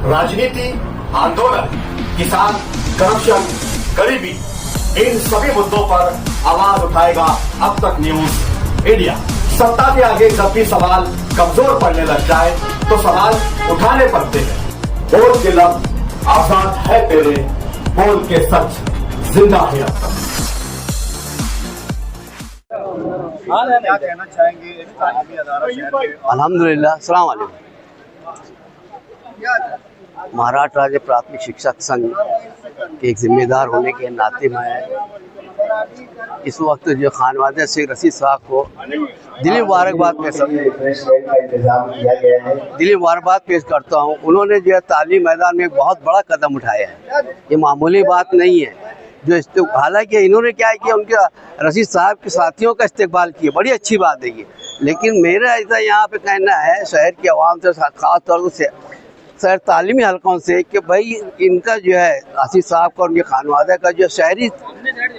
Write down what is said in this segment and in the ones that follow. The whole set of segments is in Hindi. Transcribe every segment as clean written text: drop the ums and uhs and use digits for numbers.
राजनीति, आंदोलन, किसान, करप्शन, गरीबी, इन सभी मुद्दों पर आवाज उठाएगा अब तक न्यूज इंडिया। सत्ता के आगे जब भी सवाल कमजोर पड़ने लग जाए तो सवाल उठाने पड़ते हैं। बोल के लफ्ज आजाद है तेरे, बोल के सच जिंदा है अब तक। क्या कहना चाहेंगे तालीमी अदारा शहर के? अल्हम्दुलिल्लाह, अस्सलाम वालेकुम। महाराष्ट्र राज्य प्राथमिक शिक्षक संघ के एक जिम्मेदार होने के नाते मैं इस वक्त जो खानवादे शेख रशीद साहब को दिली मुबारकबाद पेश करता हूँ। उन्होंने जो है तालीम मैदान में एक बहुत बड़ा कदम उठाया है, ये मामूली बात नहीं है। जो हालांकि इन्होंने क्या किया, उनके रशीद साहब के साथियों का इस्तेकबाल किया, बड़ी अच्छी बात है ये। लेकिन मेरा ऐसा यहाँ पे कहना है शहर की आवाम से, खास तौर से शहर तालीमी हलकों से, कि भाई इनका जो है रशीद साहब का, उनके खानवादे का जो शहरी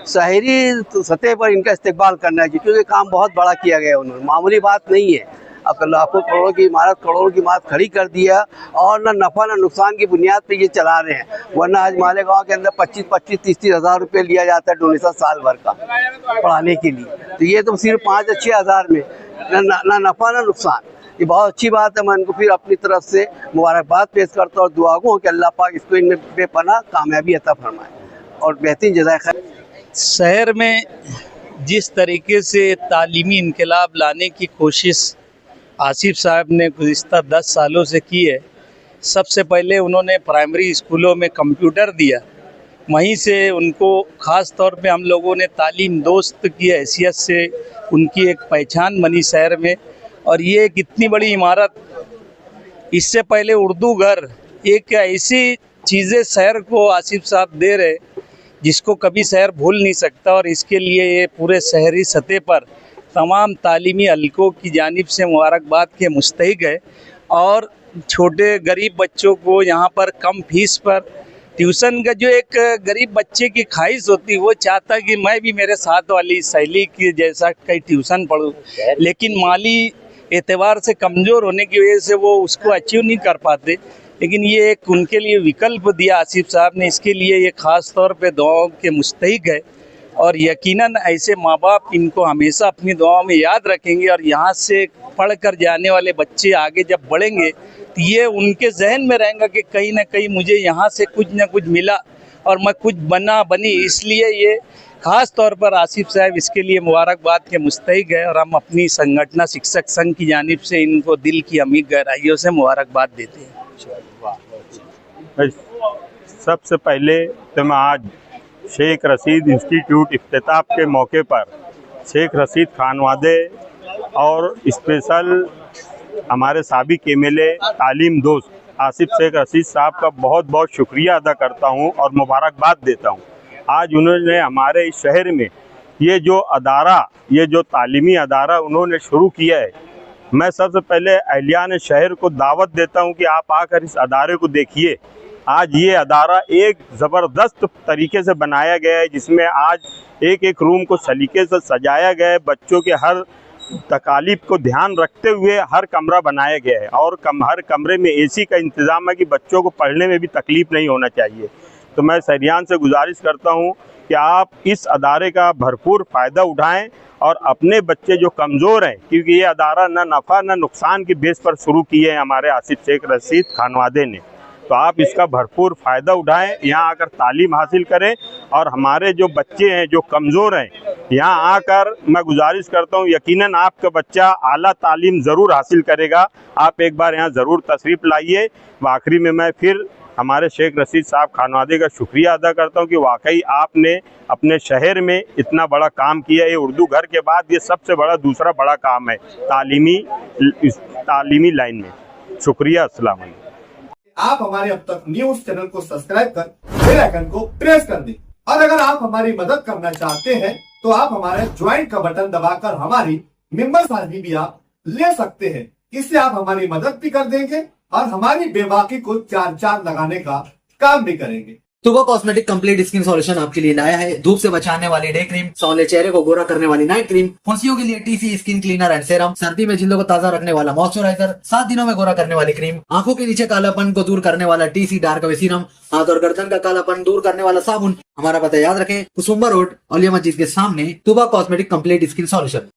सतह पर इनका इस्तेकबाल करना चाहिए, क्योंकि काम बहुत बड़ा किया गया उन्होंने, मामूली बात नहीं है। अब लाखों करोड़ों की इमारत, करोड़ों की इमारत खड़ी कर दिया और ना नफ़ा ना नुकसान की बुनियाद पे ये चला रहे हैं। वरना आज मालेगांव के अंदर 25-30 हज़ार रुपये लिया जाता है डोनेशन साल भर का पढ़ाने के लिए, तो ये तो सिर्फ 5 या 6 हज़ार में ना नफ़ा ना नुकसान। ये बहुत अच्छी बात है। मैं इनको फिर अपनी तरफ से मुबारकबाद पेश करता हूँ और दुआ गो कि अल्लाह पाक इसको इनमें बेपनाह कामयाबी अता फरमाए और बेहतरीन जज़ाए खैर। शहर में जिस तरीके से तालीमी इनकलाब लाने की कोशिश आसिफ साहब ने गुज़िस्ता 10 सालों से की है। सबसे पहले उन्होंने प्राइमरी स्कूलों में कंप्यूटर दिया, वहीं से उनको ख़ास तौर पे हम लोगों ने तालीम दोस्त की हैसियत से उनकी एक पहचान बनी शहर में। और ये एक इतनी बड़ी इमारत, इससे पहले उर्दू घर, एक ऐसी चीज़ें शहर को आसिफ साहब दे रहे जिसको कभी शहर भूल नहीं सकता। और इसके लिए ये पूरे शहरी सतह पर तमाम तालीमी हलकों की जानिब से मुबारकबाद के मुस्तहिक है। और छोटे गरीब बच्चों को यहाँ पर कम फीस पर ट्यूशन का, जो एक गरीब बच्चे की ख्वाहिश होती है, वो चाहता कि मैं भी मेरे साथ वाली सहेली की जैसा कहीं ट्यूशन पढ़ूँ, लेकिन माली एतबार से कमज़ोर होने की वजह से वो उसको अचीव नहीं कर पाते। लेकिन ये एक उनके लिए विकल्प दिया आसिफ साहब ने, इसके लिए ये ख़ास तौर पे दुआओं के मुस्तहिक है। और यकीनन ऐसे माँ बाप इनको हमेशा अपनी दुआओं में याद रखेंगे। और यहाँ से पढ़ कर जाने वाले बच्चे आगे जब बढ़ेंगे तो ये उनके जहन में रहेगा कि कहीं ना कहीं मुझे यहाँ से कुछ ना कुछ मिला और मैं कुछ बनी। इसलिए ये ख़ास तौर पर आसिफ साहब इसके लिए मुबारकबाद के मुस्तहिक है। और हम अपनी संगठना शिक्षक संघ की जानिब से इनको दिल की अमीर गहराइयों से मुबारकबाद देते हैं। सबसे पहले तो मैं आज शेख रशीद इंस्टीट्यूट इफ्तिताह के मौके पर शेख रशीद खानवादे और स्पेशल हमारे साबिक एमएलए तालीम दोस्त आसिफ शेख रशीद साहब का बहुत बहुत शुक्रिया अदा करता हूं और मुबारकबाद देता हूं। आज उन्होंने हमारे इस शहर में ये जो अदारा, ये जो तालीमी अदारा उन्होंने शुरू किया है, मैं सबसे पहले अहलियान शहर को दावत देता हूं कि आप आकर इस अदारे को देखिए। आज ये अदारा एक ज़बरदस्त तरीके से बनाया गया है, जिसमें आज एक एक रूम को सलीके से सजाया गया है। बच्चों के हर तकालीफ को ध्यान रखते हुए हर कमरा बनाया गया है और हर कमरे में एसी का इंतज़ाम है कि बच्चों को पढ़ने में भी तकलीफ़ नहीं होना चाहिए। तो मैं शहरियान से गुजारिश करता हूँ कि आप इस अदारे का भरपूर फ़ायदा उठाएँ और अपने बच्चे जो कमज़ोर हैं, क्योंकि ये अदारा ना नफ़ा ना नुकसान की बेस पर शुरू किए हैं हमारे आसिफ शेख रशीद खानवादे ने, तो आप इसका भरपूर फ़ायदा उठाएं, यहाँ आकर तालीम हासिल करें। और हमारे जो बच्चे हैं जो कमज़ोर हैं, यहाँ आकर मैं गुजारिश करता हूँ, यकीनन आपका बच्चा आला तालीम ज़रूर हासिल करेगा। आप एक बार यहाँ ज़रूर तशरीफ़ लाइए। आखिरी में मैं फिर हमारे शेख रशीद साहब खानवादे का शुक्रिया अदा करता हूँ कि वाकई आपने अपने शहर में इतना बड़ा काम किया। ये उर्दू घर के बाद ये सबसे बड़ा दूसरा बड़ा काम है तालीमी लाइन में। शुक्रिया, अस्सलाम वालेकुम। आप हमारे अब तक न्यूज चैनल को सब्सक्राइब कर बेल आइकन को प्रेस कर दें। और अगर आप हमारी मदद करना चाहते हैं तो आप हमारे ज्वाइन का बटन दबाकर हमारी मेंबर साझी भी आप ले सकते हैं। इससे आप हमारी मदद भी कर देंगे और हमारी बेबाकी को चार चांद लगाने का काम भी करेंगे। तुबा कॉस्मेटिक कंप्लीट स्किन सॉल्यूशन आपके लिए लाया है धूप से बचाने वाली डे क्रीम, सौंले चेहरे को गोरा करने वाली नाइट क्रीम, फुंसियों के लिए TC skin cleaner and serum, सर्दी में जिल्दों को ताजा रखने वाला मॉइस्चराइजर, 7 दिनों में गोरा करने वाली क्रीम, आंखों के नीचे कालापन को दूर करने वाला टीसी डार्क वे सीरम, हाथ और गर्दन का कालापन दूर करने वाला साबुन। हमारा पता याद रखें, कुसुम्बा रोड, औलिया मस्जिद के सामने, तुबा कॉस्मेटिक कंप्लीट स्किन सॉल्यूशन।